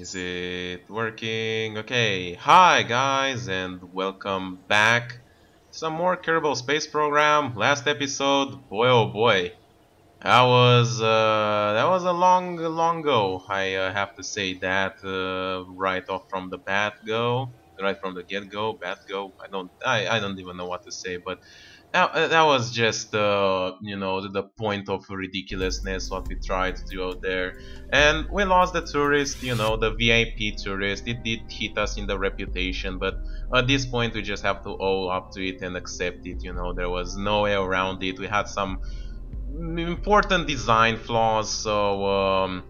Is it working? Okay, hi guys and welcome back. Some more Kerbal Space Program. Last episode, boy oh boy, that was a long go. I have to say that right off from the bat go, right from the get go, bat go. I don't even know what to say, but that was just the point of ridiculousness what we tried to do out there, and we lost the tourist, the VIP tourist. It did hit us in the reputation, but at this point we just have to owe up to it and accept it. There was no way around it. We had some important design flaws, so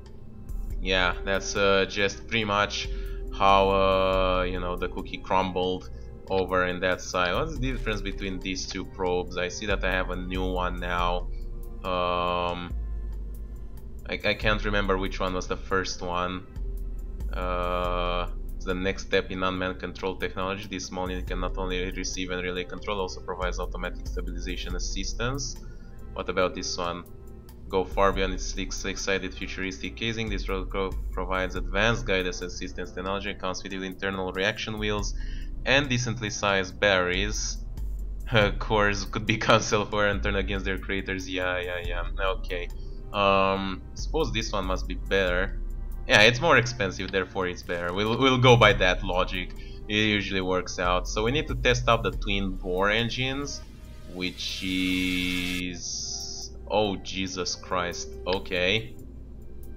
yeah, that's just pretty much how the cookie crumbled over in that side. What's the difference between these two probes? I see that I have a new one now. I can't remember which one was the first one. The next step in unmanned control technology. This small unit can not only receive and relay control, also provides automatic stabilization assistance. What about this one? Go far beyond its six-sided futuristic casing. This protocol provides advanced guidance assistance technology, comes with internal reaction wheels and decently sized batteries. Cores could be cancelled for and turned against their creators. Yeah. Okay. Suppose this one must be better. Yeah, it's more expensive, therefore it's better. We'll go by that logic. It usually works out. So we need to test out the twin bore engines, which is... oh Jesus Christ. Okay.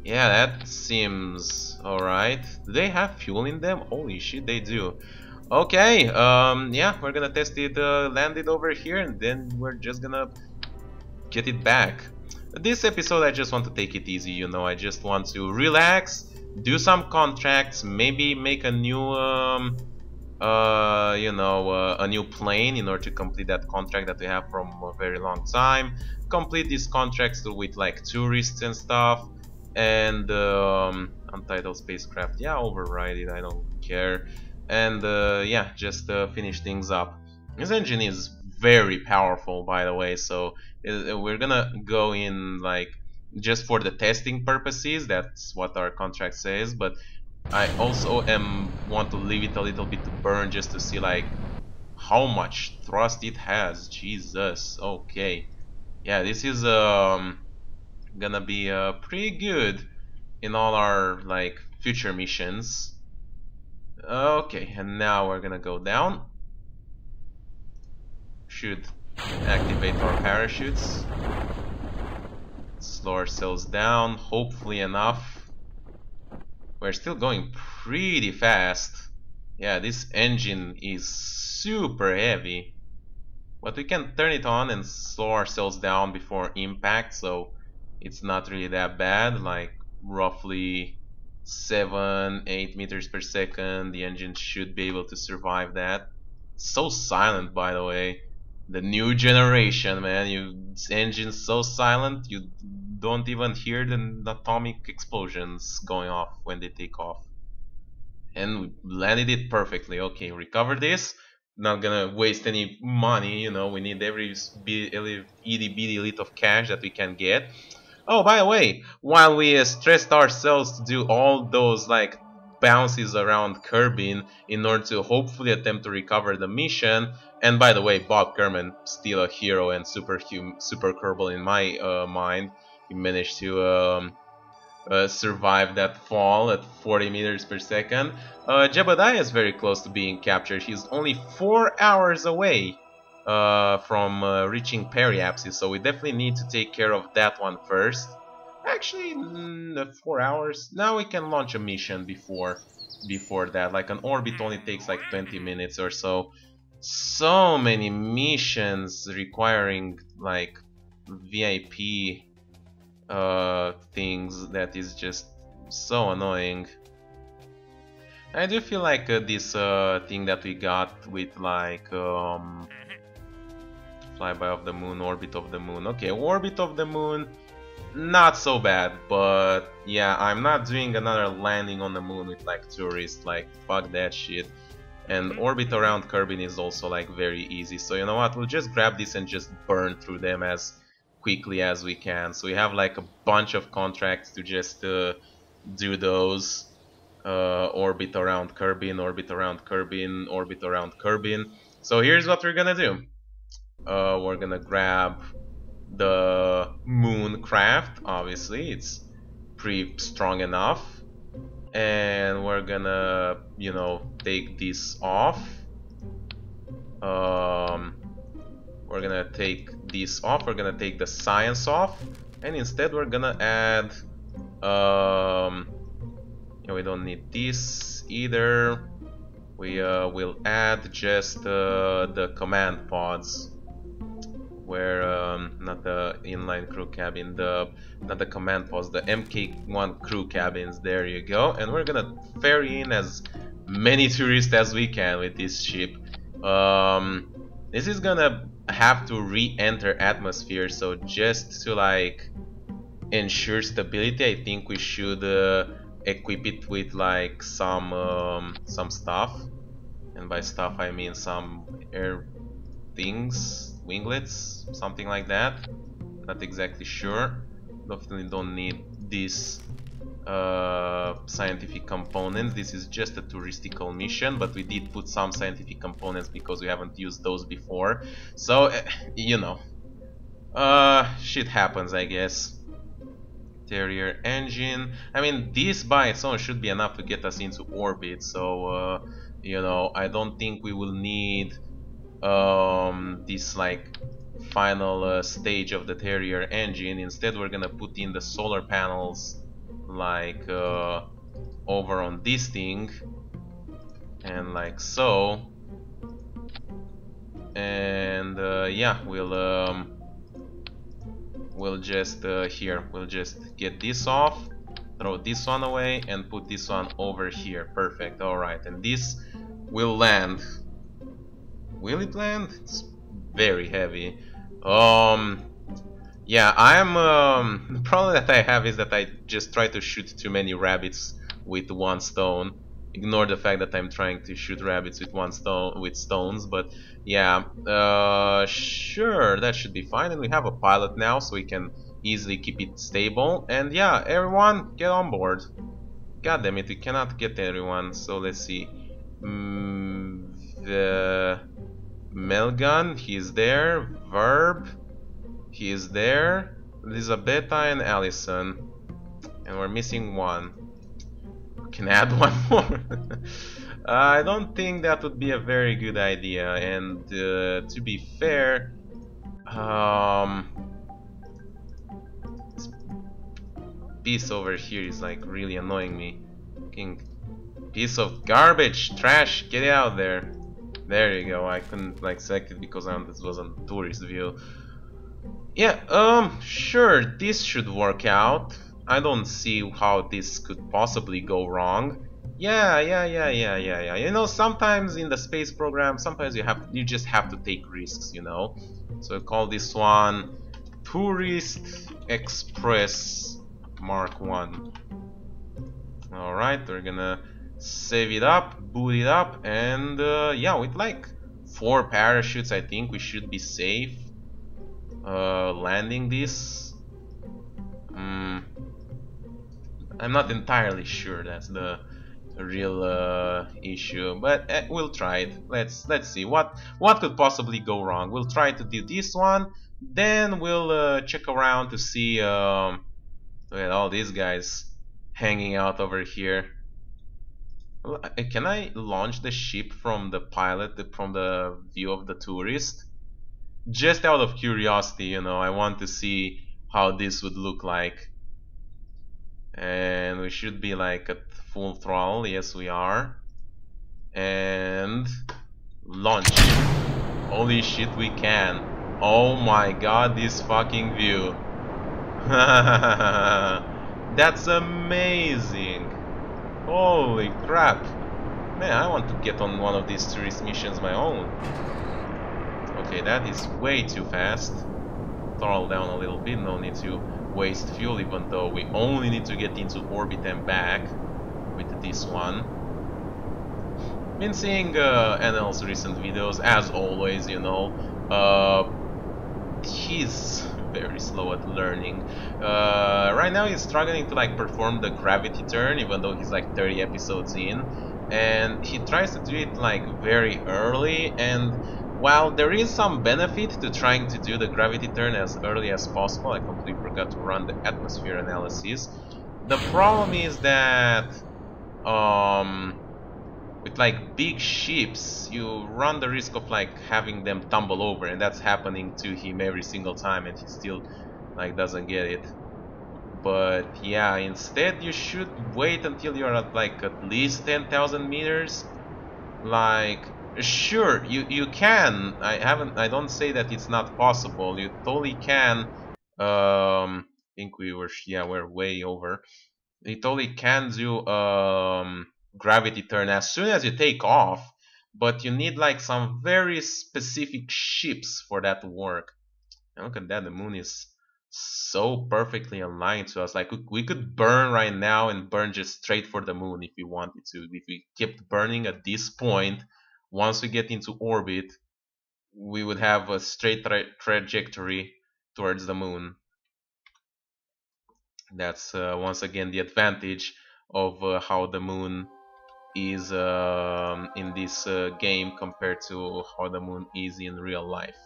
Yeah, that seems alright. Do they have fuel in them? Holy shit, they do. Okay, yeah, we're gonna test it, land it over here, and then we're just gonna get it back. This episode I just want to take it easy, I just want to relax, do some contracts, maybe make a new a new plane in order to complete that contract that we have from a very long time. Complete these contracts with like tourists and stuff, and untitled spacecraft. Yeah, override it. I don't care. And yeah, just finish things up. This engine is very powerful, by the way. So we're gonna go in like just for the testing purposes. That's what our contract says, but I also want to leave it a little bit to burn just to see like how much thrust it has. Jesus. Okay. Yeah, this is gonna be pretty good in all our like future missions. Okay, and now we're gonna go down. Should activate our parachutes. Slow ourselves down, hopefully enough. We're still going pretty fast. Yeah, this engine is super heavy. But we can turn it on and slow ourselves down before impact, so it's not really that bad. Like roughly 7-8 meters per second. The engine should be able to survive that. So silent, by the way. The new generation, man. Engine's so silent you don't even hear the atomic explosions going off when they take off. And we landed it perfectly. Okay, recover this. Not gonna waste any money, we need every itty bitty lit of cash that we can get. Oh, by the way, while we stressed ourselves to do all those like bounces around Kerbin in order to hopefully attempt to recover the mission, and by the way, Bob Kerman, still a hero and super Kerbal in my mind. He managed to survive that fall at 40 meters per second. Jebediah is very close to being captured. He's only 4 hours away from reaching periapsis, so we definitely need to take care of that one first. Actually, 4 hours. Now we can launch a mission before that. Like an orbit only takes like 20 minutes or so. So many missions requiring like VIP things that is just so annoying. I do feel like this thing that we got with like flyby of the moon, orbit of the moon. Okay, orbit of the moon, not so bad, but yeah, I'm not doing another landing on the moon with like tourists. Like fuck that shit. And orbit around Kerbin is also like very easy. So you know what? We'll just grab this and just burn through them as quickly as we can. So we have like a bunch of contracts to just do those. orbit around Kerbin, orbit around Kerbin, orbit around Kerbin. So here's what we're gonna do. We're gonna grab the moon craft, obviously, it's pretty strong enough. And we're gonna, you know, take this off. We're gonna take this off, we're gonna take the science off, and instead we're gonna add yeah, we don't need this either. We will add just the command pods, where not the inline crew cabin, not the command pods, the MK1 crew cabins. There you go. And we're gonna ferry in as many tourists as we can with this ship. This is gonna have to re-enter atmosphere, so just to like ensure stability, I think we should equip it with like some stuff, and by stuff I mean some air things, winglets, something like that. Not exactly sure. Definitely don't need these scientific components. This is just a touristical mission, but we did put some scientific components because we haven't used those before. So you know, shit happens, I guess. Interior engine. I mean, this by its own should be enough to get us into orbit. So you know, I don't think we will need this like final stage of the Terrier engine. Instead, we're gonna put in the solar panels like over on this thing, and like so. And yeah, we'll just we'll just get this off, throw this one away, and put this one over here. Perfect. All right, and this will land. Will it land? It's very heavy. Yeah, the problem that I have is that I just try to shoot too many rabbits with one stone. Ignore the fact that I'm trying to shoot rabbits with one stone, with stones, but yeah, sure, that should be fine. And we have a pilot now, so we can easily keep it stable. And yeah, everyone, get on board. God damn it, we cannot get everyone. So let's see. The Melgan, he's there. Verb, he is there. Elisabetta and Allison, and we're missing one. Can add one more. I don't think that would be a very good idea, and to be fair, this piece over here is like really annoying me. Fucking piece of garbage, trash, get it out there. There you go. I couldn't like select it because this was on tourist view. Yeah, sure, this should work out. I don't see how this could possibly go wrong. Yeah. You know, sometimes in the space program, sometimes you just have to take risks, you know. So I'll call this one Tourist Express Mark 1. Alright, we're gonna save it up, boot it up, and yeah, with like 4 parachutes I think we should be safe landing this. I'm not entirely sure that's the real issue, but we'll try it. Let's see what could possibly go wrong. We'll try to do this one, then we'll check around to see look at all these guys hanging out over here. Can I launch the ship from the pilot, from the view of the tourist? Just out of curiosity, you know, I want to see how this would look like. And we should be like at full throttle. Yes, we are. And launch. Holy shit, we can. Oh my god, this fucking view. That's amazing. Holy crap. Man, I want to get on one of these tourist missions my own. Okay, that is way too fast. Throttle down a little bit, no need to waste fuel, even though we only need to get into orbit and back with this one. Been seeing NL's recent videos, as always, you know. He's very slow at learning. Right now he's struggling to like perform the gravity turn, even though he's like 30 episodes in, and he tries to do it like very early. And while there is some benefit to trying to do the gravity turn as early as possible, I completely forgot to run the atmosphere analysis. The problem is that with like big ships, you run the risk of like having them tumble over, and that's happening to him every single time, and he still like doesn't get it. But yeah, instead you should wait until you're at like at least 10,000 meters. Like, sure, you can. I don't say that it's not possible. You totally can. I think we're way over. You totally can do gravity turn as soon as you take off, but you need like some very specific ships for that to work. And look at that, the moon is so perfectly aligned to us. Like we could burn right now and burn just straight for the moon if we wanted to. If we kept burning at this point, once we get into orbit, we would have a straight trajectory towards the moon. That's once again the advantage of how the moon is in this game compared to how the moon is in real life.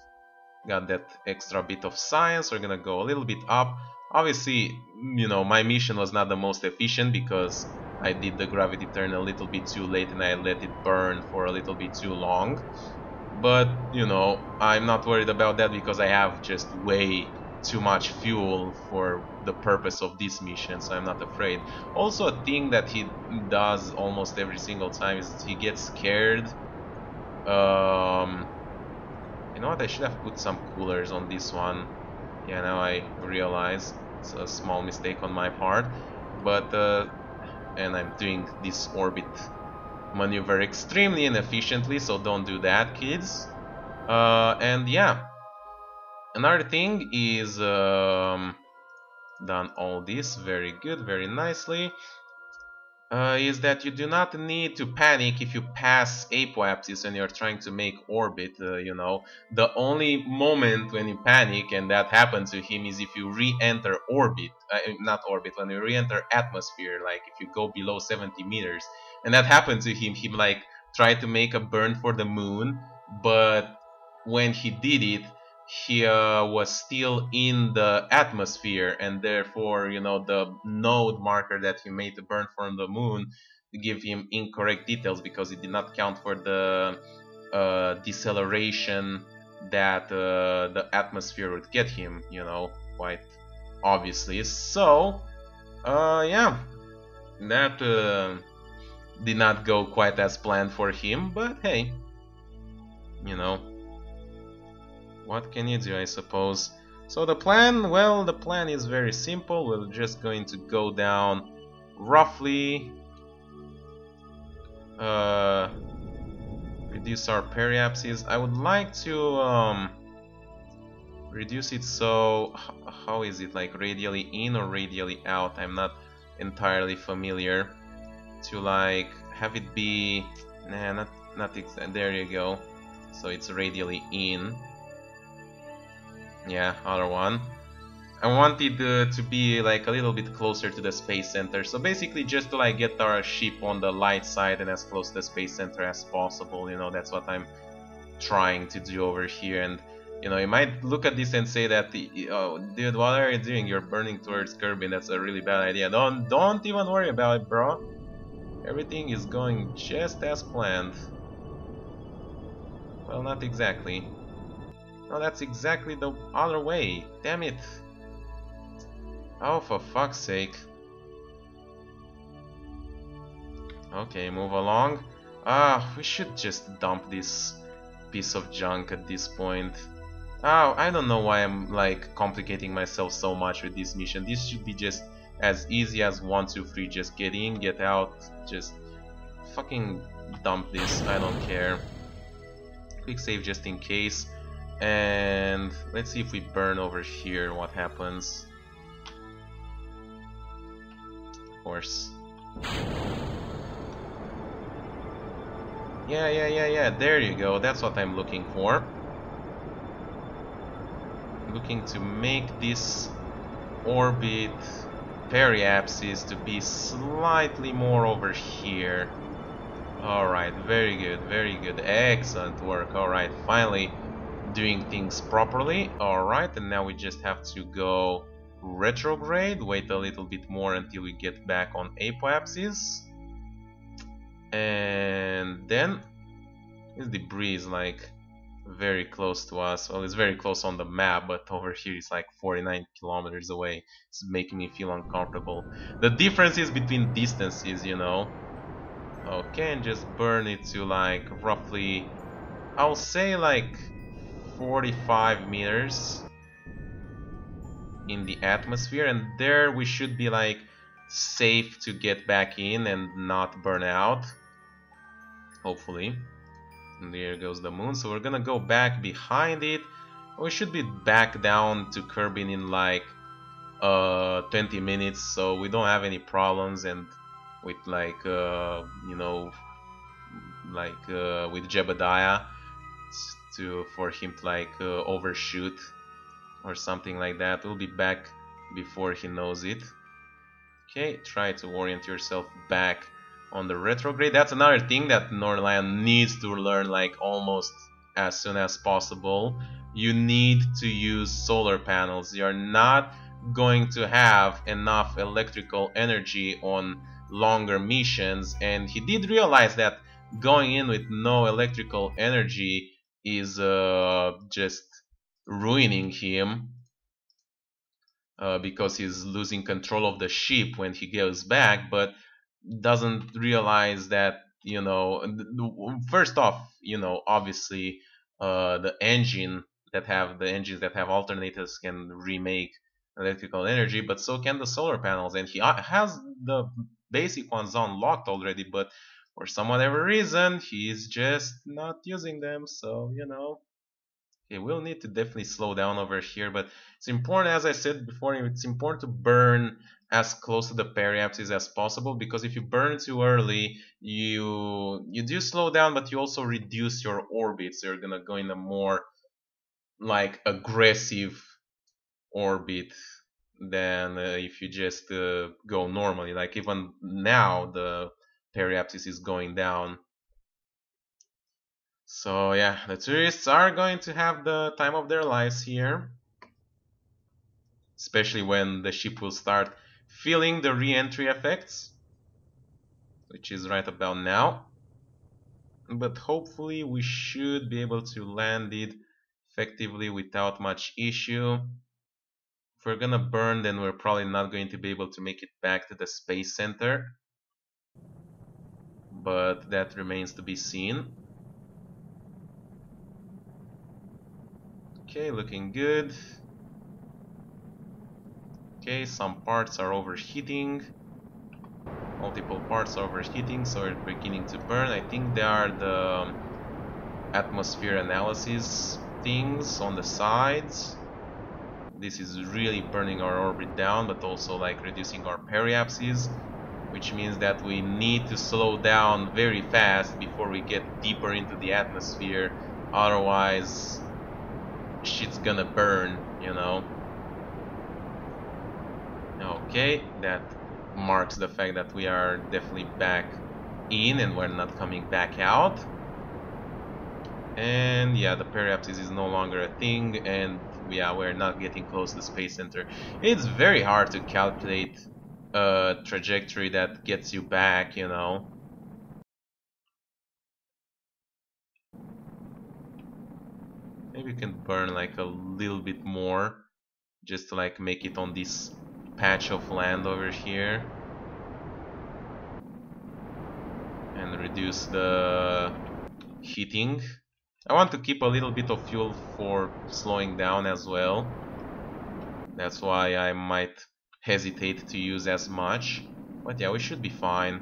Got that extra bit of science. We're gonna go a little bit up. Obviously, you know, my mission was not the most efficient because I did the gravity turn a little bit too late and I let it burn for a little bit too long. But, you know, I'm not worried about that because I have just way too much fuel for the purpose of this mission, so I'm not afraid. Also, a thing that he does almost every single time is he gets scared. You know what, I should have put some coolers on this one. Yeah, now I realize it's a small mistake on my part. But, and I'm doing this orbit maneuver extremely inefficiently, so don't do that, kids. And yeah, another thing is done all this very good, very nicely. Is that you do not need to panic if you pass apoapsis when you're trying to make orbit. You know, the only moment when you panic, and that happened to him, is if you re-enter orbit, not orbit, when you re-enter atmosphere, like if you go below 70 meters. And that happened to him. He like tried to make a burn for the moon, but when he did it, he was still in the atmosphere, and therefore, you know, the node marker that he made to burn from the moon give him incorrect details because it did not count for the deceleration that the atmosphere would get him, you know, quite obviously. So, yeah, that did not go quite as planned for him, but hey, you know, what can you do, I suppose. So the plan, well, the plan is very simple. We're just going to go down roughly, reduce our periapsis. I would like to reduce it so, how is it, like radially in or radially out? I'm not entirely familiar. To like have it be, nah, not exactly, there you go. So it's radially in. Yeah, other one. I wanted to be like a little bit closer to the space center, so basically just to like get our ship on the light side and as close to the space center as possible. You know, that's what I'm trying to do over here. And you know, you might look at this and say that, oh, dude, what are you doing? You're burning towards Kerbin. That's a really bad idea. Don't even worry about it, bro. Everything is going just as planned. Well, not exactly. No, that's exactly the other way. Damn it. Oh, for fuck's sake. Okay, move along. We should just dump this piece of junk at this point. Oh, I don't know why I'm like complicating myself so much with this mission. This should be just as easy as 1, 2, 3. Just get in, get out, just fucking dump this. I don't care. Quick save just in case. And let's see if we burn over here, what happens. Of course. Yeah, there you go. That's what I'm looking for. looking to make this orbit periapsis to be slightly more over here. Alright, very good, excellent work. Alright, finally doing things properly. Alright, and now we just have to go retrograde, wait a little bit more until we get back on apoapsis. And then this debris is like very close to us. Well, it's very close on the map, but over here it's like 49 kilometers away. It's making me feel uncomfortable. The difference is between distances, you know. Okay, and just burn it to like roughly, I'll say like 45 meters in the atmosphere, and there we should be like safe to get back in and not burn out, hopefully. And there goes the moon, so we're gonna go back behind it. We should be back down to Kerbin in like 20 minutes, so we don't have any problems. And with like you know, like with Jebediah, for him to like overshoot or something like that. We'll be back before he knows it. Okay, try to orient yourself back on the retrograde. That's another thing that Norland needs to learn like almost as soon as possible. You need to use solar panels. You're not going to have enough electrical energy on longer missions, and he did realize that going in with no electrical energy is just ruining him, because he's losing control of the ship when he goes back, but doesn't realize that, you know, first off, you know, obviously the engines that have alternators can remake electrical energy, but so can the solar panels, and he has the basic ones unlocked already, but for some whatever reason he's just not using them. So, you know, okay, we'll need to definitely slow down over here, but it's important, as I said before, it's important to burn as close to the periapsis as possible, because if you burn too early, you do slow down, but you also reduce your orbit, so you're gonna go in a more like aggressive orbit than if you just go normally. Like even now the periapsis is going down. So yeah, the tourists are going to have the time of their lives here, especially when the ship will start feeling the re-entry effects, which is right about now. But hopefully we should be able to land it effectively without much issue. If we're gonna burn, then we're probably not going to be able to make it back to the space center, but that remains to be seen. Okay, looking good. Okay, some parts are overheating. Multiple parts are overheating, so we're beginning to burn. I think they are the atmosphere analysis things on the sides. This is really burning our orbit down, but also like reducing our periapsis, which means that we need to slow down very fast before we get deeper into the atmosphere. Otherwise, shit's gonna burn, you know. Okay, that marks the fact that we are definitely back in and we're not coming back out. And yeah, the periapsis is no longer a thing, and yeah, we're not getting close to the space center. It's very hard to calculate a trajectory that gets you back, you know. Maybe we can burn like a little bit more just to like make it on this patch of land over here and reduce the heating. I want to keep a little bit of fuel for slowing down as well. That's why I might hesitate to use as much. But yeah, we should be fine.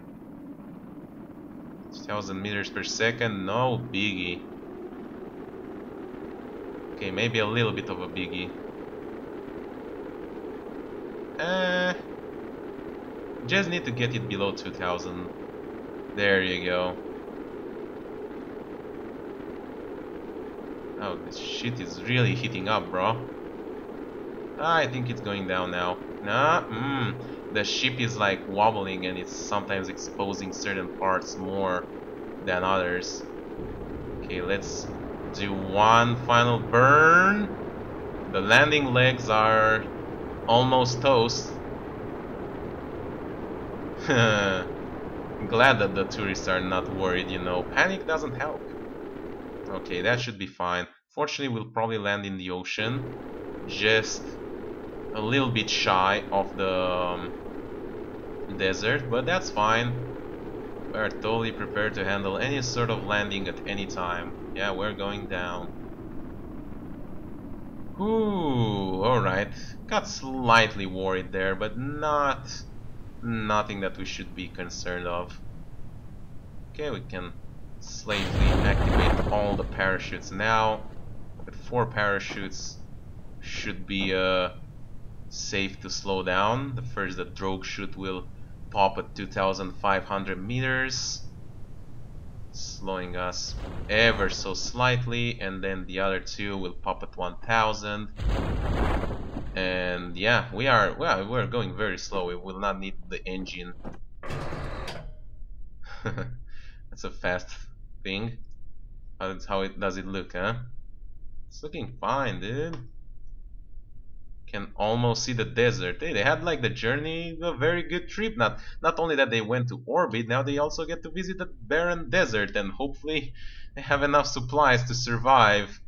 1000 meters per second, no biggie. Okay, maybe a little bit of a biggie. Just need to get it below 2000. There you go. Oh, this shit is really heating up, bro. I think it's going down now. Nah, the ship is like wobbling and it's sometimes exposing certain parts more than others. Okay, let's do one final burn. The landing legs are almost toast. Glad that the tourists are not worried, you know. Panic doesn't help. Okay, that should be fine. Fortunately, we'll probably land in the ocean. Just a little bit shy of the desert, but that's fine. We're totally prepared to handle any sort of landing at any time. Yeah, we're going down. Ooh, alright. Got slightly worried there, but nothing that we should be concerned of. Okay, we can safely activate all the parachutes now. With 4 parachutes, should be safe to slow down. The first, the drogue chute, will pop at 2,500 meters, slowing us ever so slightly, and then the other 2 will pop at 1,000. And yeah, we're going very slow. We will not need the engine. That's a fast thing. How does it look, huh? It's looking fine, dude. Can almost see the desert. Hey, they had like the journey, a very good trip. Not only that they went to orbit, now they also get to visit the barren desert, and hopefully they have enough supplies to survive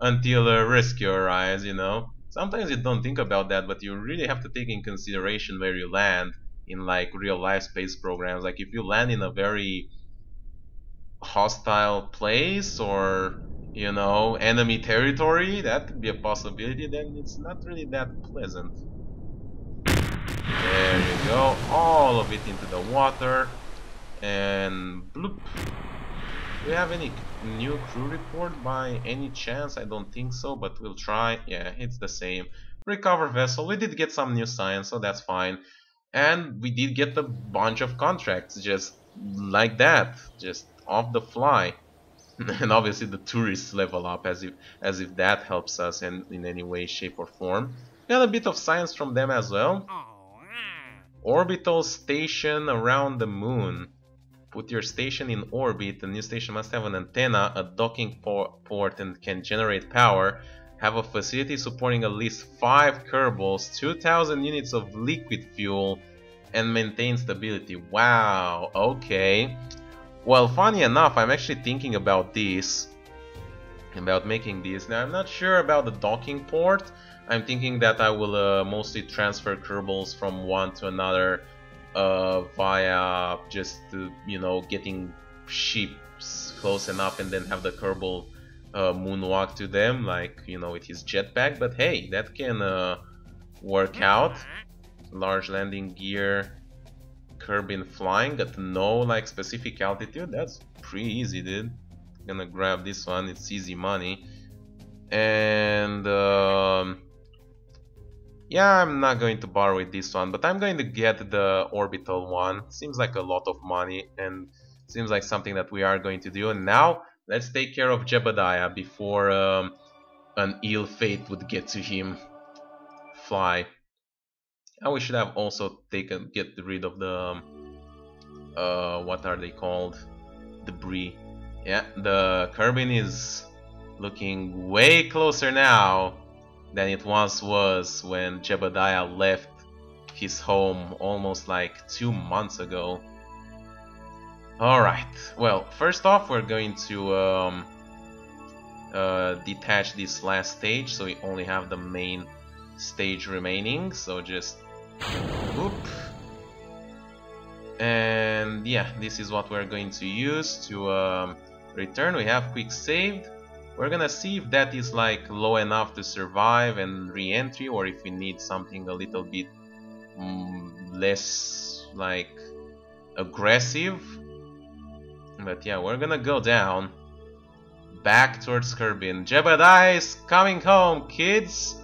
until a rescue arrives, you know. Sometimes you don't think about that, but you really have to take in consideration where you land in like real life space programs. Like if you land in a very hostile place, or you know, enemy territory, that could be a possibility, then it's not really that pleasant. There you go, all of it into the water, and bloop. Do we have any new crew report by any chance? I don't think so, but we'll try. Yeah, it's the same. Recover vessel, we did get some new science, so that's fine. And we did get a bunch of contracts, just like that, just off the fly. And obviously the tourists level up, as if that helps us in any way, shape or form. Got a bit of science from them as well. Orbital station around the moon. Put your station in orbit. The new station must have an antenna, a docking port, and can generate power. Have a facility supporting at least 5 Kerbals, 2,000 units of liquid fuel, and maintain stability. Wow, okay. Well, funny enough, I'm actually thinking about this, about making this. Now, I'm not sure about the docking port. I'm thinking that I will mostly transfer Kerbals from one to another via just, you know, getting ships close enough and then have the Kerbal moonwalk to them, like, you know, with his jetpack. But hey, that can work out. Large landing gear. Kerbin flying at no like specific altitude. That's pretty easy, dude. Gonna grab this one, it's easy money. And yeah, I'm not going to borrow with this one, but I'm going to get the orbital one. Seems like a lot of money and seems like something that we are going to do. And now let's take care of Jebediah before an ill fate would get to him. Fly. And we should have also get rid of the what are they called? Debris. Yeah, the Kerbin is looking way closer now than it once was when Jebediah left his home almost like 2 months ago. Alright, well, first off we're going to detach this last stage, so we only have the main stage remaining, so just whoop. And yeah, this is what we're going to use to return. We have quick saved. We're gonna see if that is like low enough to survive and re-entry, or if we need something a little bit less like aggressive. But yeah, we're gonna go down back towards Kerbin. Jebediah is coming home, kids.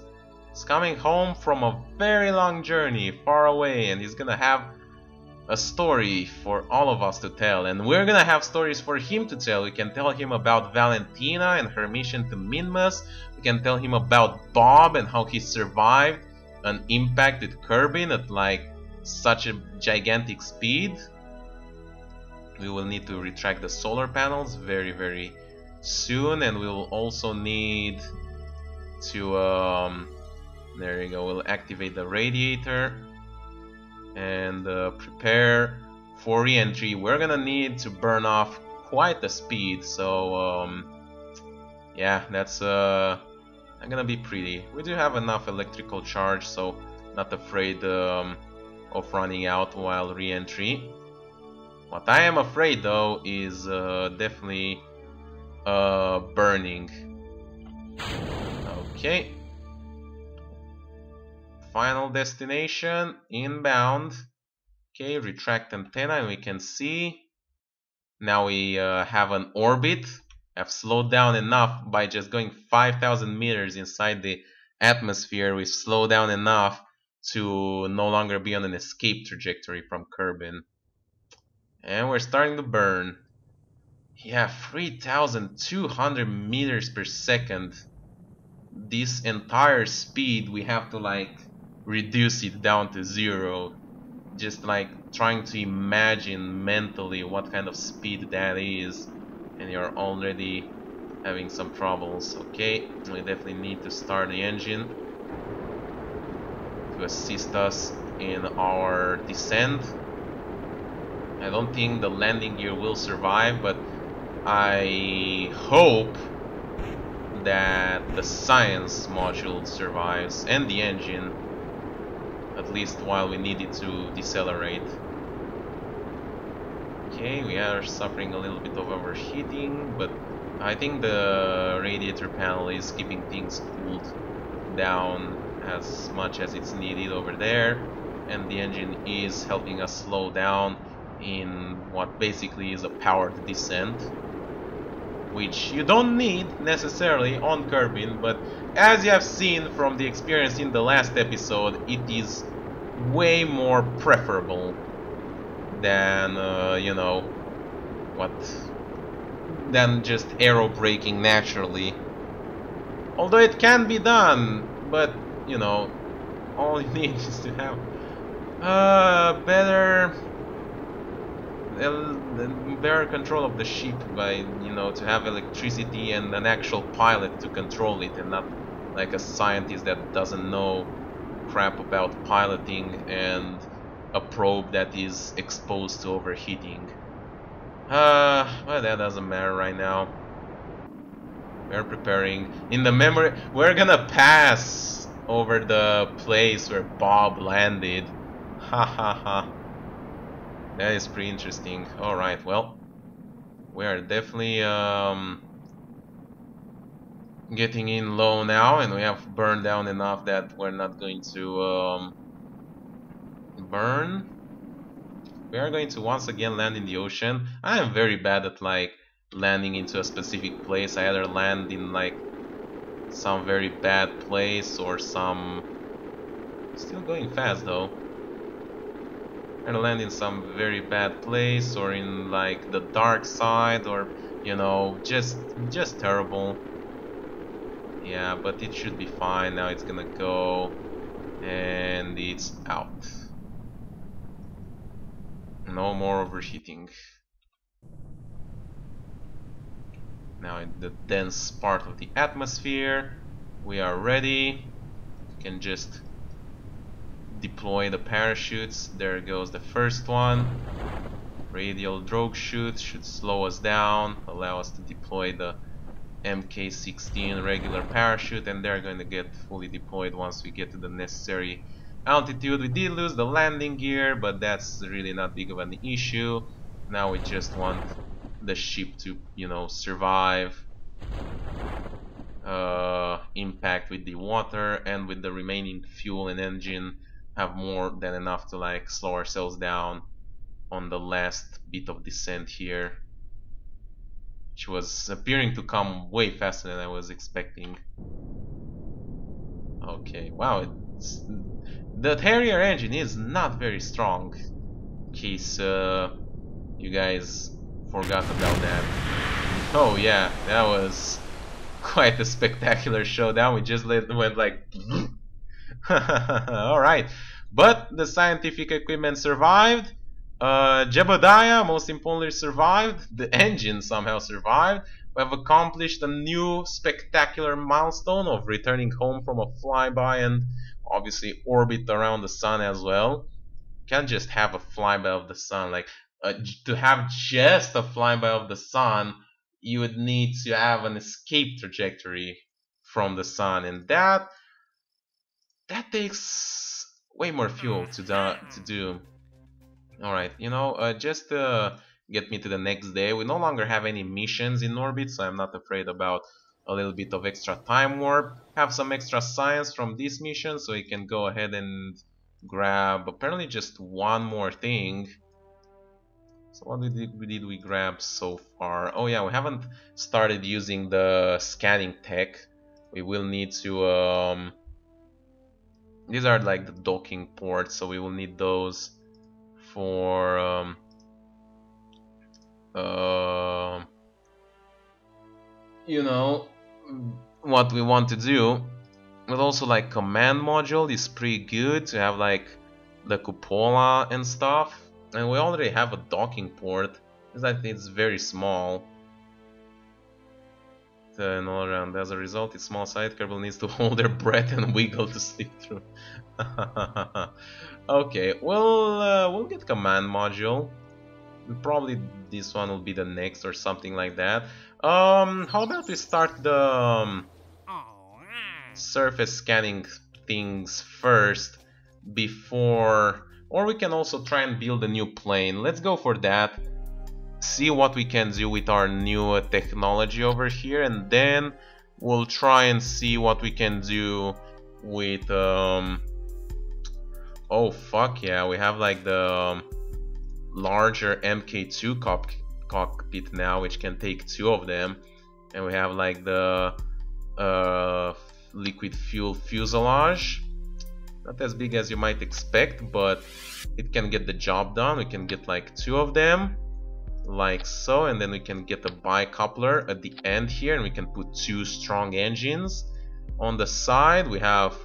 He's coming home from a very long journey far away, and he's gonna have a story for all of us to tell, and we're gonna have stories for him to tell. We can tell him about Valentina and her mission to Minmus. We can tell him about Bob and how he survived an impact with Kerbin at like such a gigantic speed, we will need to retract the solar panels very soon, and we will also need to there you go, we'll activate the radiator and prepare for re-entry. We're gonna need to burn off quite the speed, so yeah, that's gonna be pretty. We do have enough electrical charge, so not afraid of running out while re-entry. What I am afraid though is definitely burning. Okay. Final destination, inbound. Okay, retract antenna, and we can see now we have an orbit. Have slowed down enough by just going 5,000 meters inside the atmosphere. We've slowed down enough to no longer be on an escape trajectory from Kerbin. And we're starting to burn. Yeah, 3,200 meters per second. This entire speed, we have to like reduce it down to 0. Just like trying to imagine mentally what kind of speed that is, and you're already having some troubles. Okay, we definitely need to start the engine to assist us in our descent. I don't think the landing gear will survive, but I hope that the science module survives and the engine, at least while we need it to decelerate. Okay, we are suffering a little bit of overheating, but I think the radiator panel is keeping things cooled down as much as it's needed over there, and the engine is helping us slow down in what basically is a powered descent, which you don't need necessarily on Kerbin, but as you have seen from the experience in the last episode, it is way more preferable than you know what, than just aerobraking naturally. Although it can be done, but you know, all you need is to have better control of the ship, by, you know, to have electricity and an actual pilot to control it, and not like a scientist that doesn't know crap about piloting and a probe that is exposed to overheating. Well, that doesn't matter right now. We're preparing. In the memory, we're gonna pass over the place where Bob landed. Ha ha ha. That is pretty interesting. Alright, well, we are definitely getting in low now, and we have burned down enough that we're not going to burn. We are going to once again land in the ocean. I am very bad at like landing into a specific place. I either land in like some very bad place or some... Still going fast though. And land in some very bad place, or in like the dark side, or you know, just terrible. Yeah, but it should be fine. Now it's gonna go, and it's out. No more overheating. Now in the dense part of the atmosphere, we are ready. We can just deploy the parachutes. There goes the first one. Radial drogue chute should slow us down, allow us to deploy the MK16 regular parachute, and they're going to get fully deployed once we get to the necessary altitude. We did lose the landing gear, but that's really not big of an issue. Now we just want the ship to, you know, survive impact with the water, and with the remaining fuel and engine have more than enough to like slow ourselves down on the last bit of descent here, which was appearing to come way faster than I was expecting. Okay, wow, the Harrier engine is not very strong, in case you guys forgot about that. Oh yeah, that was quite a spectacular showdown. We just went like Alright, but the scientific equipment survived. Jebediah, most importantly, survived. The engine somehow survived. We have accomplished a new spectacular milestone of returning home from a flyby and obviously orbit around the sun as well. Can't just have a flyby of the sun. Like to have just a flyby of the sun, you would need to have an escape trajectory from the sun, and that takes way more fuel to do. All right, just get me to the next day. We no longer have any missions in orbit, so I'm not afraid about a little bit of extra time warp. Have some extra science from this mission, so we can go ahead and grab apparently just one more thing. So what did we grab so far? Oh yeah, we haven't started using the scanning tech. We will need to these are like the docking ports, so we will need those for you know what we want to do. But also like command module is pretty good to have like the cupola and stuff. And we already have a docking port. It's very small. And all around. As a result, its small side Kerbal needs to hold their breath and wiggle to sleep through. Okay, we'll get command module. Probably this one will be the next or something like that. How about we start the surface scanning things first before, or we can also try and build a new plane. Let's go for that. See what we can do with our new technology over here, and then we'll try and see what we can do with oh fuck yeah, we have like the larger MK2 cockpit now, which can take 2 of them, and we have like the liquid fuel fuselage. Not as big as you might expect, but it can get the job done. We can get like 2 of them like so, and then we can get a bicoupler at the end here, and we can put 2 strong engines. On the side we have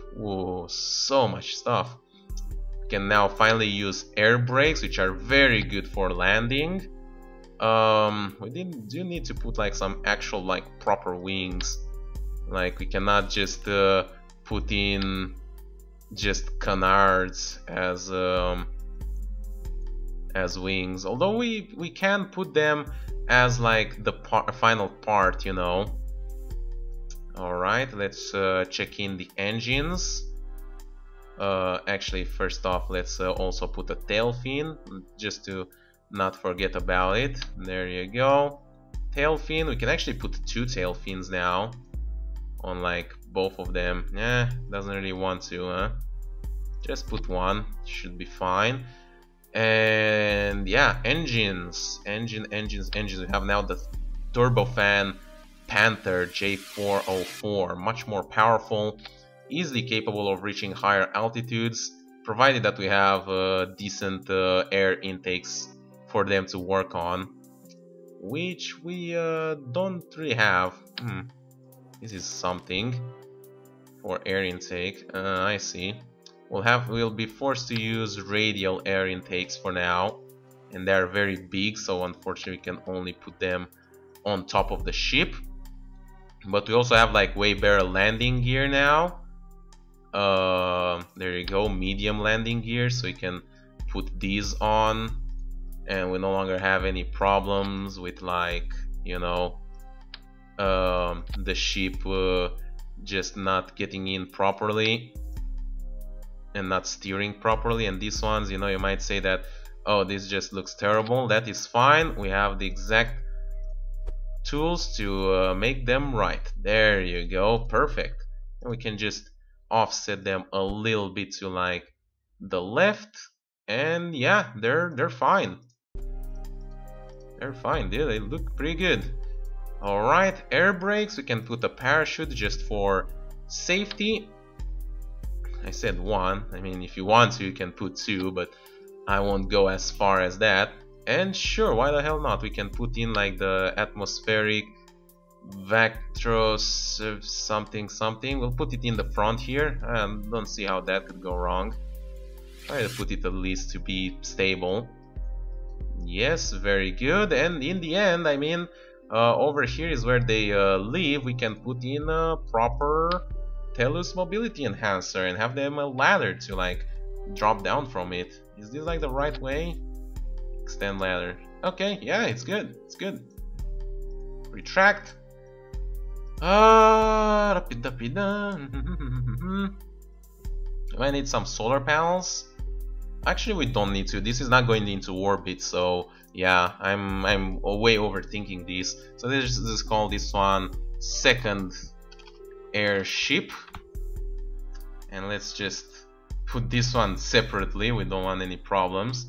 so much stuff. We can now finally use air brakes, which are very good for landing. We do need to put like some actual like proper wings. Like we cannot just put in just canards as wings, although we can put them as like the final part, Alright, let's check in the engines. Actually, first off, let's also put a tail fin, just to not forget about it. There you go. Tail fin, we can actually put 2 tail fins now on like both of them. Doesn't really want to, just put 1, should be fine. And yeah, engines. We have now the turbofan Panther J404, much more powerful, easily capable of reaching higher altitudes, provided that we have decent air intakes for them to work on, which we don't really have. This is something for air intake. I see. We'll be forced to use radial air intakes for now, and they're very big, so unfortunately we can only put them on top of the ship. But we also have like way better landing gear now. There you go, medium landing gear, so we can put these on, and we no longer have any problems with like the ship just not getting in properly and not steering properly. And these ones, you might say that, oh, this just looks terrible. That is fine. We have the exact tools to make them right. There you go, perfect. And we can just offset them a little bit to like the left, and yeah, they're fine. They're fine, dude. They look pretty good. Alright, air brakes. We can put a parachute just for safety. I said 1. I mean, if you want to, you can put 2, but I won't go as far as that. And sure, why the hell not? We can put in like the atmospheric Vectros something something. We'll put it in the front here. Don't see how that could go wrong. Try to put it at least to be stable. Yes, very good. And in the end, I mean, over here is where they live. We can put in a proper Telus mobility enhancer and have them a ladder to like drop down from it. Is this like the right way? Extend ladder. Okay, yeah, it's good. It's good. Retract. Do I need some solar panels? Actually, we don't need to. This is not going into orbit, so yeah, I'm way overthinking this. So let's just call this one second airship, and let's just put this one separately. We don't want any problems.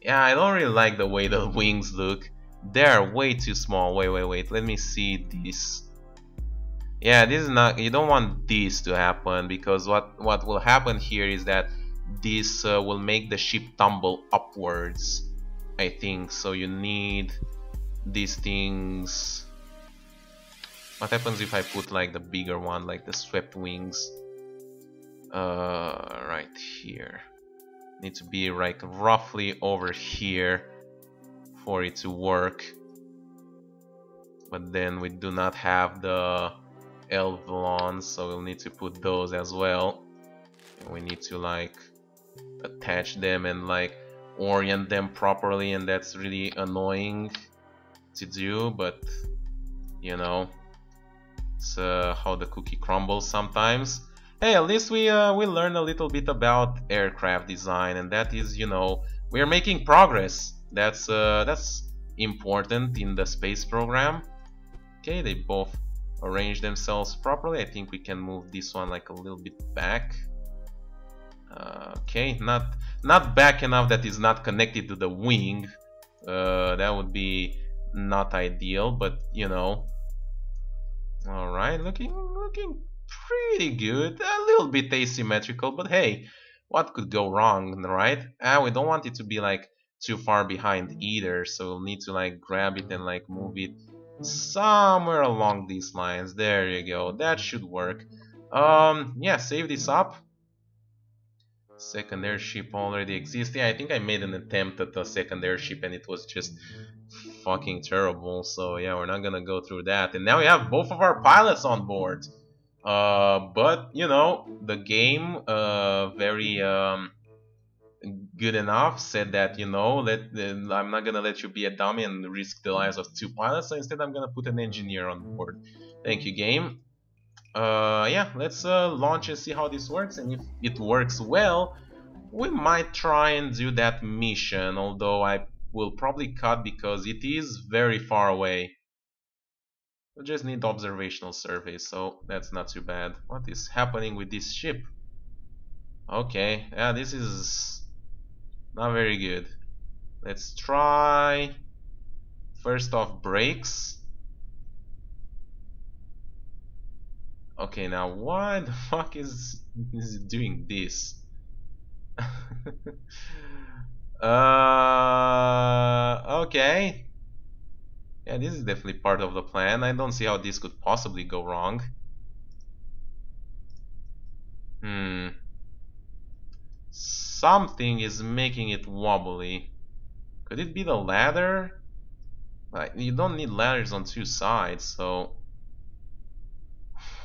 Yeah, I don't really like the way the wings look. They're way too small. Wait. Let me see this. Yeah, this is not. You don't want this to happen, because what will happen here is that this will make the ship tumble upwards, I think. So you need these things. What happens if I put like the bigger one, like the swept wings, right here? Need to be like roughly over here for it to work. But then we do not have the Elvelons, so we'll need to put those as well. And we need to like attach them and like orient them properly, and that's really annoying to do, but you know, it's how the cookie crumbles sometimes. Hey, at least we learned a little bit about aircraft design, and that is, you know, we're making progress. That's important in the space program. Okay, they both arrange themselves properly. I think we can move this one like a little bit back. Okay, not back enough that is not connected to the wing. That would be not ideal, but you know. All right, looking pretty good. A little bit asymmetrical, but hey, what could go wrong, right? We don't want it to be like too far behind either, so we'll need to like grab it and like move it somewhere along these lines. There you go. That should work. Yeah, save this up. Second airship already exists. Yeah, I think I made an attempt at a second airship and it was just fucking terrible. So yeah, we're not gonna go through that. And now we have both of our pilots on board. But you know, the game very good enough said that, you know, I'm not gonna let you be a dummy and risk the lives of two pilots. So instead, I'm gonna put an engineer on board. Thank you, game. Yeah, let's launch and see how this works, and if it works well, we might try and do that mission, although I will probably cut because it is very far away. We just need observational surveys, so that's not too bad. What is happening with this ship? Okay, yeah, this is not very good. Let's try first off brakes. Okay, now why the fuck is it doing this? Okay. Yeah, this is definitely part of the plan. I don't see how this could possibly go wrong. Something is making it wobbly. Could it be the ladder? Like, you don't need ladders on two sides, so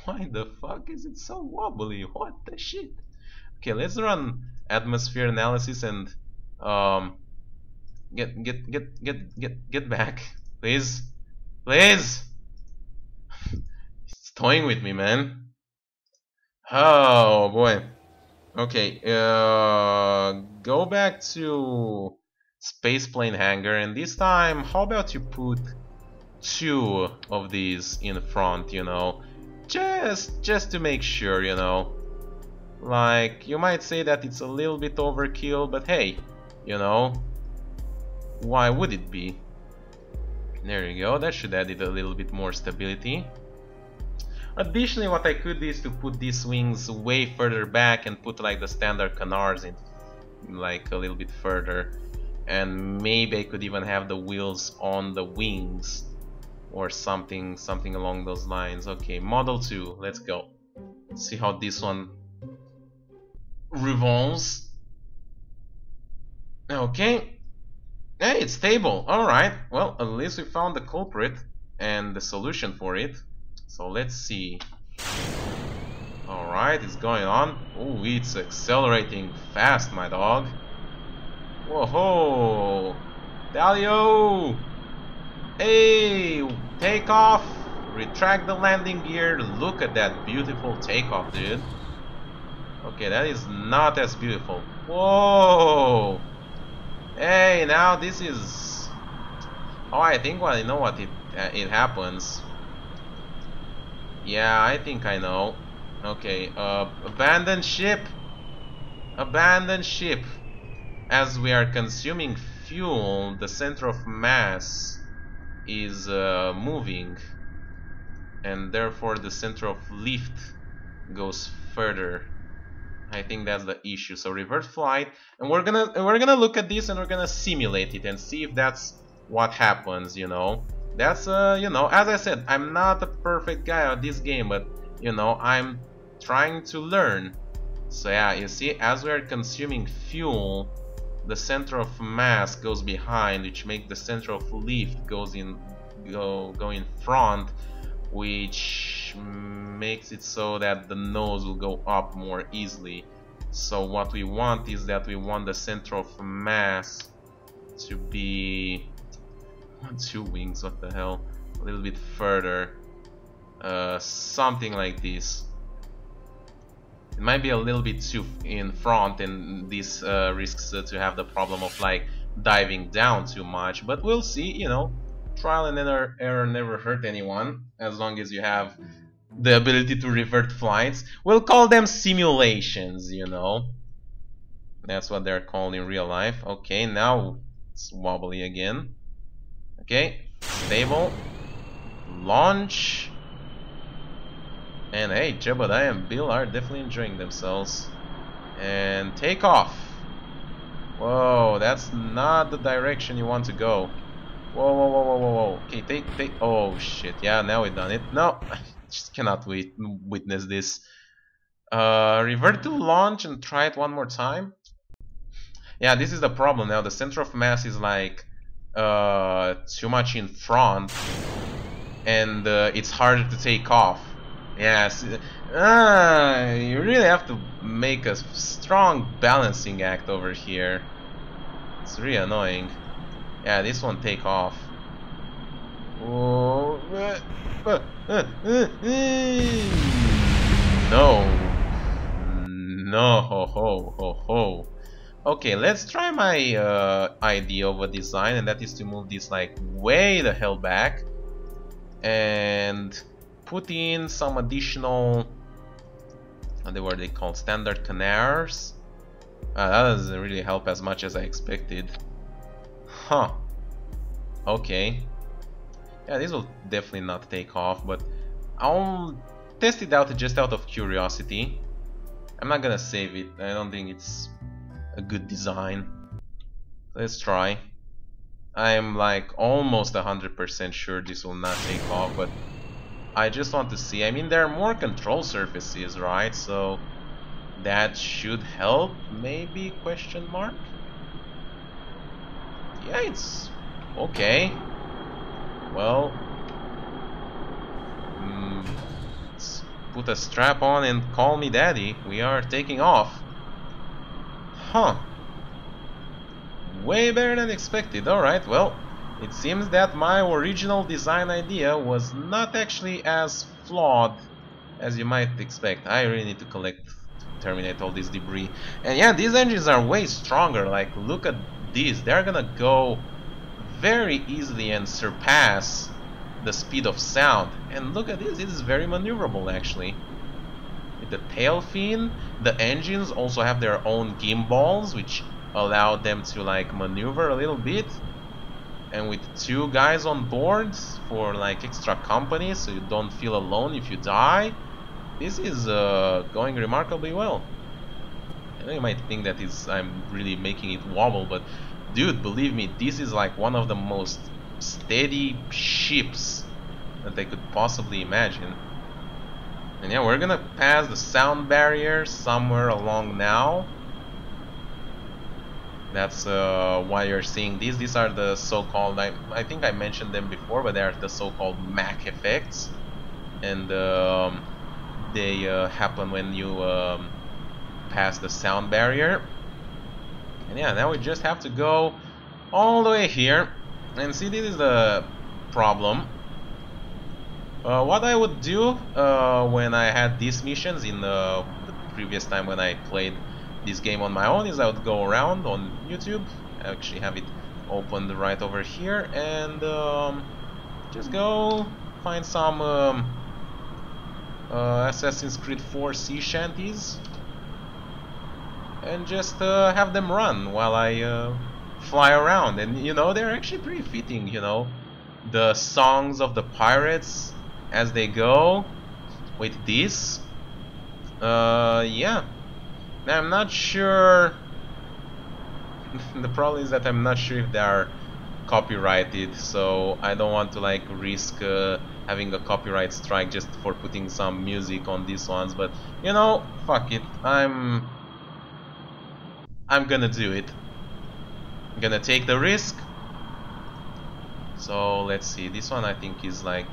why the fuck is it so wobbly? What the shit? Okay, let's run atmosphere analysis and get back, please, please. It's toying with me, man. Oh boy. Okay, go back to spaceplane hangar, and this time, how about you put two of these in front? You know. Just to make sure, you know. Like, you might say that it's a little bit overkill, but hey, you know, why would it be? There you go, that should add it a little bit more stability. Additionally, what I could do is to put these wings way further back and put like the standard canards in like a little bit further, and maybe I could even have the wheels on the wings. or something along those lines. Okay, Model 2, let's go. See how this one revolves. Okay. Hey, it's stable. Alright. Well, at least we found the culprit and the solution for it. So let's see. Alright, it's going on. Oh, it's accelerating fast, my dog. Whoa-ho! Dalio! Hey! Take off! Retract the landing gear. Look at that beautiful takeoff, dude. Okay, that is not as beautiful. Whoa! Hey, now this is... Oh, I think I know what it happens. Yeah, I think I know. Okay, abandon ship. Abandon ship. As we are consuming fuel, the center of mass is moving, and therefore the center of lift goes further. I think that's the issue. So revert flight, and we're gonna look at this and we're gonna simulate it and see if that's what happens. You know, that's you know, as I said, I'm not a perfect guy at this game, but you know, I'm trying to learn. So yeah, you see, as we are consuming fuel, the center of mass goes behind, which makes the center of lift go in front, which makes it so that the nose will go up more easily. So what we want is that we want the center of mass to be 2 wings, what the hell, a little bit further, something like this. It might be a little bit too in front, and this risks to have the problem of like diving down too much, but we'll see. You know, trial and error never hurt anyone, as long as you have the ability to revert flights. We'll call them simulations, you know. That's what they're called in real life. Okay, now it's wobbly again. Okay, stable. Launch. And hey, Jebediah and Bill are definitely enjoying themselves. And take off. Whoa, that's not the direction you want to go. Whoa, whoa, whoa, whoa, whoa, whoa. Okay, take. Oh shit, yeah, now we've done it. No, I just cannot witness this. Revert to launch and try it one more time. Yeah, this is the problem now. The center of mass is like too much in front, and it's harder to take off. Yes, you really have to make a strong balancing act over here. It's really annoying. Yeah, this one take off. Oh, no, ho ho ho ho. Okay, let's try my idea of a design, and that is to move this like way the hell back and put in some additional, what were they called, standard canards. That doesn't really help as much as I expected. Huh. Okay. Yeah, this will definitely not take off, but I'll test it out just out of curiosity. I'm not gonna save it. I don't think it's a good design. Let's try. I'm like almost 100% sure this will not take off, but I just want to see. I mean, there are more control surfaces, right? So that should help, maybe, question mark? Yeah, it's okay. Well, let's put a strap on and call me daddy. We are taking off. Huh. Way better than expected. Alright, well, it seems that my original design idea was not actually as flawed as you might expect. I really need to terminate all this debris. And yeah, these engines are way stronger. Like, look at these. They're gonna go very easily and surpass the speed of sound. And look at this. This is very maneuverable, actually. With the tail fin, the engines also have their own gimbals, which allow them to like maneuver a little bit. And with 2 guys on board for like extra company, so you don't feel alone if you die, this is going remarkably well. I know you might think that I'm really making it wobble, but dude, believe me, this is like one of the most steady ships that they could possibly imagine. And yeah, we're gonna pass the sound barrier somewhere along now. That's why you're seeing these. These are the so-called, I think I mentioned them before, but they are the so-called Mach effects. And they happen when you pass the sound barrier. And yeah, now we just have to go all the way here. And see, this is the problem. What I would do when I had these missions in the previous time when I played this game on my own is I would go around on YouTube. I actually have it opened right over here, and just go find some Assassin's Creed 4 sea shanties and just have them run while I fly around. And you know, they're actually pretty fitting, you know, the songs of the pirates as they go with this. Yeah, I'm not sure. The problem is that I'm not sure if they are copyrighted, so I don't want to like risk having a copyright strike just for putting some music on these ones. But you know, fuck it, I'm gonna do it. I'm gonna take the risk. So let's see, this one I think is like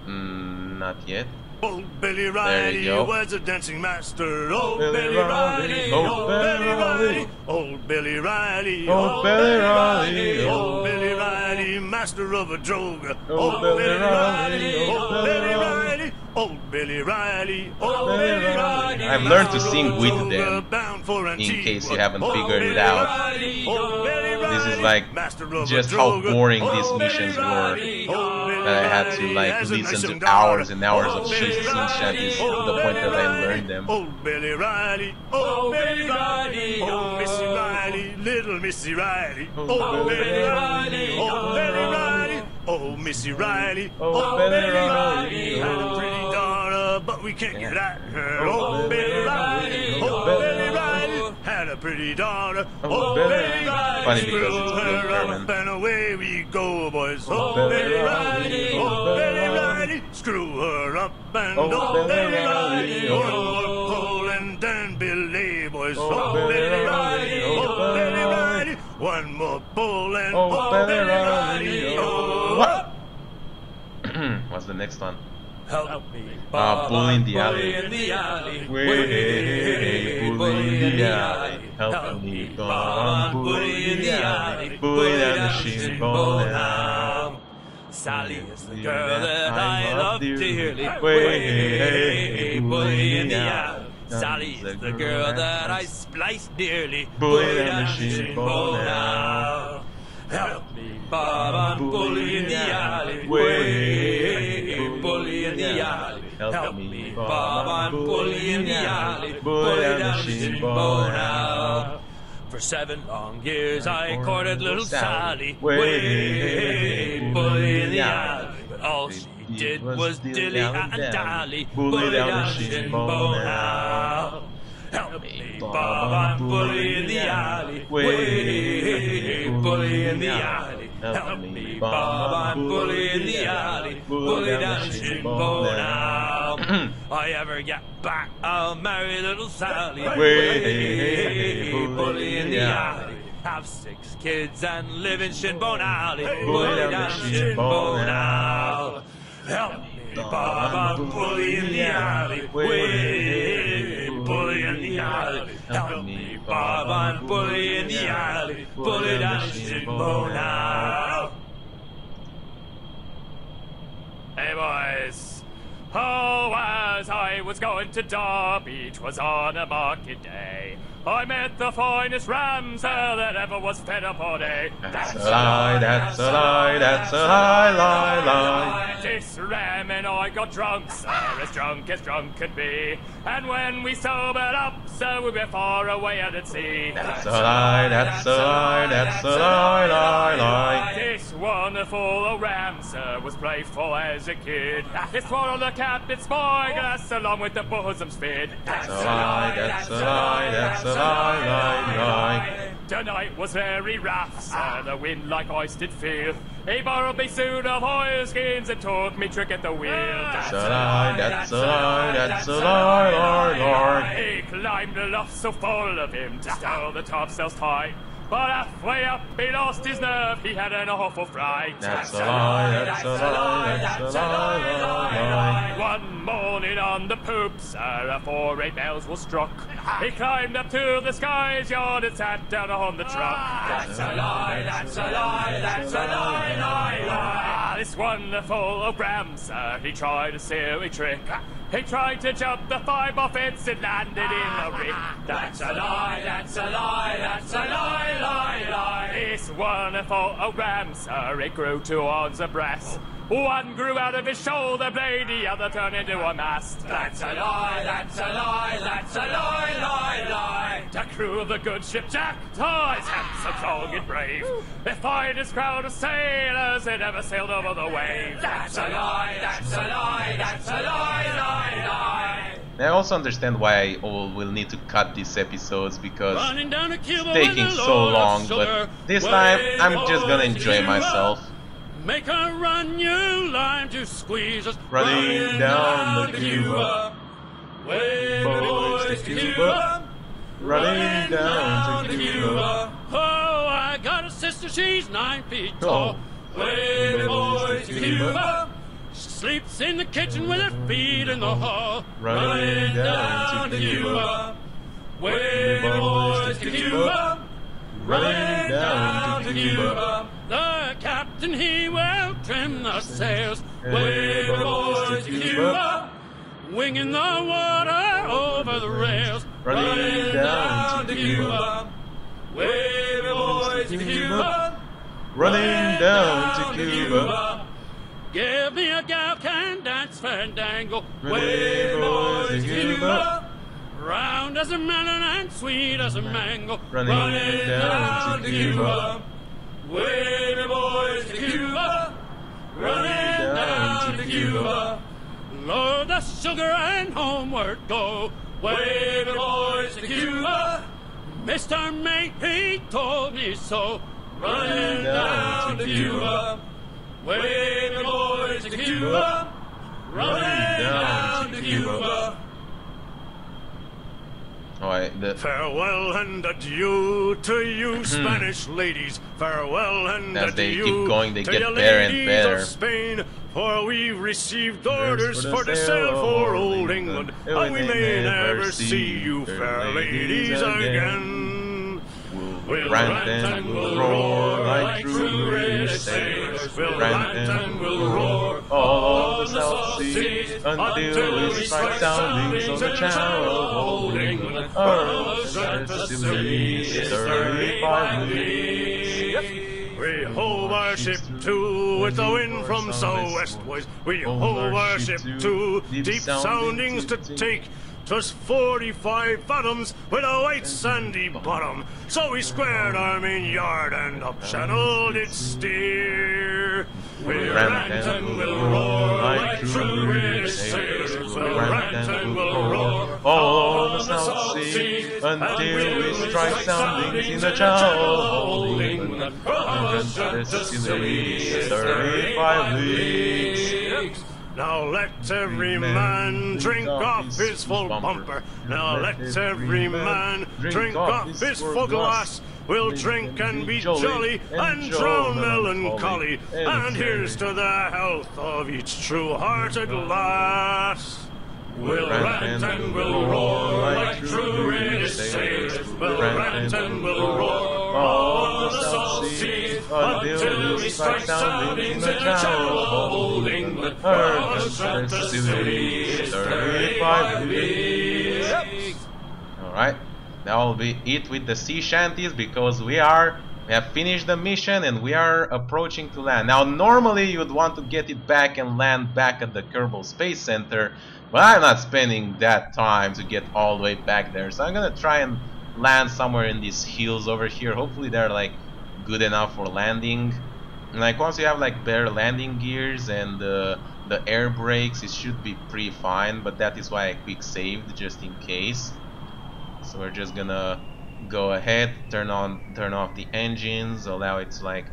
not yet. Old Billy Riley was a dancing master. Old Billy Riley, old Billy Riley, old Billy Riley, old Billy Riley, old Billy Riley, master of a droga. Old Billy Riley, old Billy Riley, old Billy Riley, old Billy Riley. I've learned to sing with them, in case you haven't figured it out. This is like just how boring these missions were, that I had to like listen to hours and hours of sing shanties to the point that I learned them. Old Billy Riley, old Billy Riley, old Missy Riley, little Missy Riley, old Billy Riley, old Billy Riley, old Missy Riley, old Billy Riley, had a pretty daughter, but we can't get at her. Old Billy Riley, old Billy Riley, had a pretty daughter, old Billy Riley. Funny because it's blue German. Up and away we go, boys. Old Billy Riley, old Billy Riley, screw her up and old Billy Riley. One more pull and then belay, boys. Old Billy Riley, old Billy Riley, one more pull and old Billy Riley. What? What's the next one? Help me, Bull in the alley. Way, bully in the alley. Help me, Bob, bully in the alley. Bully down the shinbone now. Sally is the girl that I love dearly. Way, bully in the alley. Sally is the girl that I spliced dearly. Bully down the shinbone now. Help me, Bob, I'm bully in the alley. Way, bully in the alley. Help me, Bob, I'm bully in the alley. Bully down the shinbone now. For 7 long years I courted little Sally. Way, bully in the alley. But all she did was dilly and dally. Bully down the shinbone now. Help me, Bob, I'm bully in the alley. Way, bully in the alley. Help me, Bob, I'm bully in the alley. Bully down the shinbone now. I ever get back, I'll marry little Sally. Way, bully in the alley. Have 6 kids and live in Shinbone Alley. Bully down the shinbone now. Help me, Bob, I'm bully in the alley. Way, bully in the alley. Help me, Bob, I'm bully in the alley. Bully down the shinbone now. Hey boys, oh, as I was going to Derby, 'twas on a market day, I met the finest ram, sir, that ever was fed up all day. That's a lie, that's a lie, that's a lie, lie, lie. This ram and I got drunk, sir, as drunk could be. And when we sobered up, sir, we were far away out at sea. That's a lie, that's a lie, that's a lie, lie, lie. This wonderful old ram, sir, was playful as a kid. It swallowed the captain's spyglass along with the bosom's fid. That's a lie, that's a lie, that's a lie, lie, lie. The night was very rough, sir, the wind like ice did feel. He borrowed me suit of oilskins and took me trick at the wheel. That's a lie, that's a lie, that's a lie, lie, lie. He climbed aloft so full of him to stow the topsails tight. But halfway up he lost his nerve, he had an awful fright. That's a lie, that's a lie, that's a lie, lie, lie. One morning on the poop, sir, a 4-8 bells was struck. He climbed up to the sky's yard and sat down on the truck. That's a lie, that's a lie, that's a lie, lie, lie. This wonderful old Graham, sir, he tried a silly trick. He tried to jump the 5-bar fence and landed in a rick. That's a lie, that's a lie, that's a lie, lie, lie. This wonderful old Graham, sir, it grew 2 horns of brass. One grew out of his shoulder blade, the other turned into a mast. That's a lie, that's a lie, that's a lie, lie, lie. The crew of the good ship Jack, oh, his handsome, strong and brave. The finest crowd of sailors that ever sailed over the waves. That's a lie, that's a lie, that's a lie, lie, lie. I also understand why I will need to cut these episodes because it's taking so long, but this time I'm just gonna enjoy myself. Make a run, you lime, to squeeze us. Running down the Cuba. Way boys to Cuba. Running down to Cuba. Oh, I got a sister, she's 9 feet tall. Way boys to Cuba. She sleeps in the kitchen with her feet in the hall. Running down to Cuba. Way boys to Cuba. Running down to Cuba. The captain, he will trim the sails. Way boys to Cuba. Winging the water over the rails. Running down to Cuba. Way boys to Cuba. Running down to Cuba. Give me a gal can dance fandango. Way boys to Cuba. Round as a melon and sweet as a mango. Running down to Cuba. Way boys to Cuba. Running down to Cuba. Load the sugar and homeward go. Way boys to Cuba. Mr. Mate, he told me so. Running down to Cuba. Way boys to Cuba. Running down to Cuba. Farewell and adieu to you, Spanish ladies. Farewell and as they adieu keep going, they to get you better and ladies better. of Spain. For we received orders for to sail for old England, and we may never see you, fair ladies, again. We'll rant and we'll roar like true British sailors. We'll rant and we'll roar all the South Seas until we strike soundings on the Channel of old England. Earl's Seas, 35 leagues. We hove our ship to with the wind from southwest, boys. We hove our ship to deep soundings to take. 'Twas 45 fathoms with a white sandy bottom, so we squared our main yard and up channel did steer. We'll rant and we'll roar like true British sailors. We'll rant and we'll roar all the South Seas until we strike soundings in the Channel of old England. 35 leagues. Now let every man drink off his full bumper. Now let every man drink off his full glass. We'll drink and be jolly and drown melancholy. And here's to the health of each true-hearted lass. We'll rant and we'll roar like true British sailors. We'll rant and we'll roar all the South Seas until we strike soundings in the Channel of old England. Seas, 35 leagues. Alright, that will be it with the sea shanties because we have finished the mission and we are approaching to land. Now normally you'd want to get it back and land back at the Kerbal Space Center, but I'm not spending that time to get all the way back there, so I'm gonna try and land somewhere in these hills over here. Hopefully they're like good enough for landing. And like once you have like better landing gears and the air brakes, it should be pretty fine, but that is why I quick saved just in case. So we're just gonna go ahead, turn off the engines, allow it to like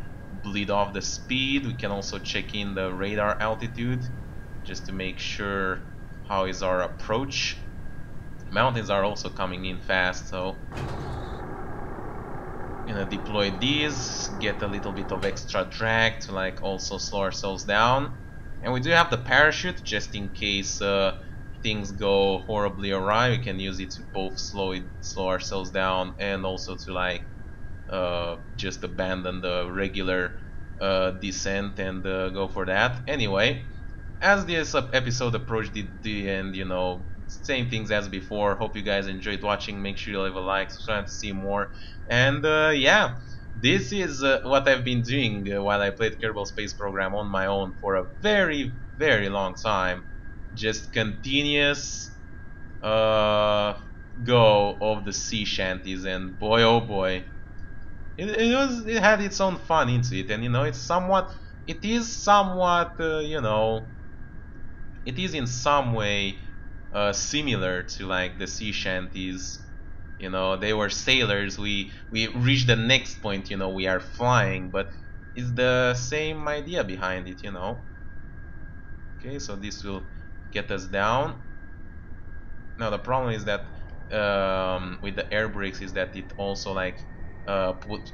bleed off the speed. We can also check in the radar altitude just to make sure how is our approach. Mountains are also coming in fast, so gonna deploy these, get a little bit of extra drag to like also slow ourselves down. And we do have the parachute just in case things go horribly awry. We can use it to both slow ourselves down and also to like just abandon the regular descent and go for that. Anyway, as this episode approached the end, you know, same things as before. Hope you guys enjoyed watching. Make sure you leave a like, subscribe to see more. And yeah, this is what I've been doing while I played Kerbal Space Program on my own for a very, very long time. Just continuous go of the sea shanties, and boy oh boy, it had its own fun into it. And you know, it is somewhat you know, it is in some way similar to like the sea shanties. You know, they were sailors. We reached the next point. You know, we are flying, but it's the same idea behind it. You know. Okay, so this will get us down. Now the problem is that with the air brakes is that it also like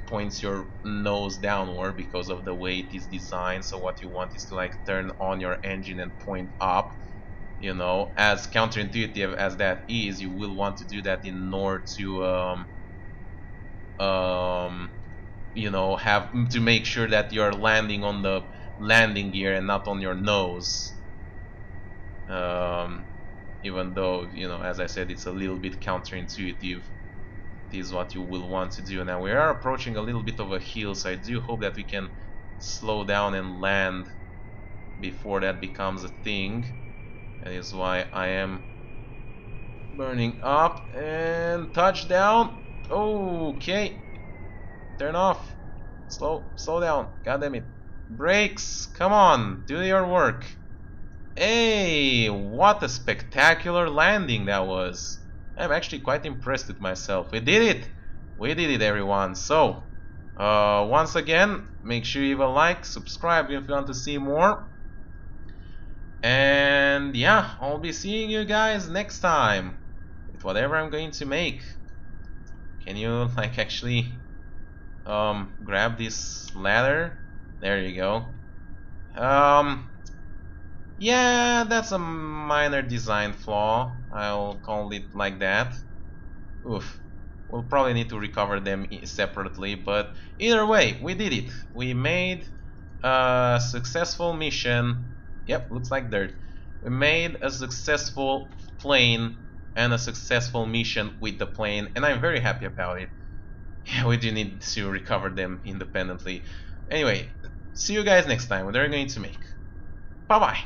points your nose downward because of the way it is designed. So what you want is to like turn on your engine and point up. You know, as counterintuitive as that is, you will want to do that in order to you know, have to make sure that you're landing on the landing gear and not on your nose. Even though, you know, as I said, it's a little bit counterintuitive. It is what you will want to do. Now we are approaching a little bit of a hill, so I do hope that we can slow down and land before that becomes a thing. That is why I am burning up. And touchdown. Okay, turn off. Slow down. God damn it. Brakes, come on, do your work. Hey, what a spectacular landing that was. I'm actually quite impressed with myself. We did it, everyone. So once again, make sure you leave a like, subscribe if you want to see more. And yeah, I'll be seeing you guys next time with whatever I'm going to make. Can you like actually grab this ladder? There you go. Yeah, that's a minor design flaw. I'll call it like that. Oof. We'll probably need to recover them separately, but either way, we did it. We made a successful mission. Yep, looks like dirt. We made a successful plane and a successful mission with the plane, and I'm very happy about it. Yeah, we do need to recover them independently. Anyway, see you guys next time. What are we going to make? Bye bye.